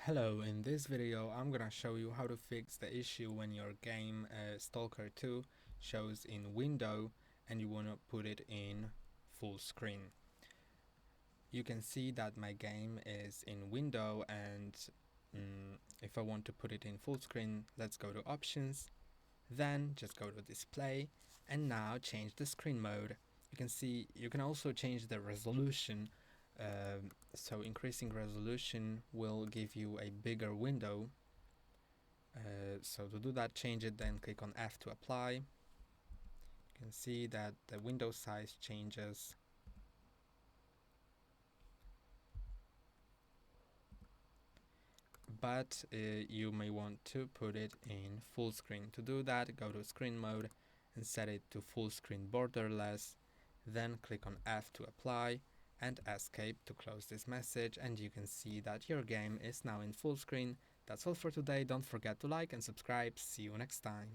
Hello, in this video I'm gonna show you how to fix the issue when your game Stalker 2 shows in window and you wanna put it in full screen. You can see that my game is in window and if I want to put it in full screen, let's go to options, then just go to display and now change the screen mode. You can see you can also change the resolution. So increasing resolution will give you a bigger window. So to do that, change it, then click on F to apply. You can see that the window size changes. But you may want to put it in full screen. To do that, go to screen mode and set it to full screen borderless. Then click on F to apply and escape to close this message, and you can see that your game is now in full screen. That's all for today. Don't forget to like and subscribe. See you next time.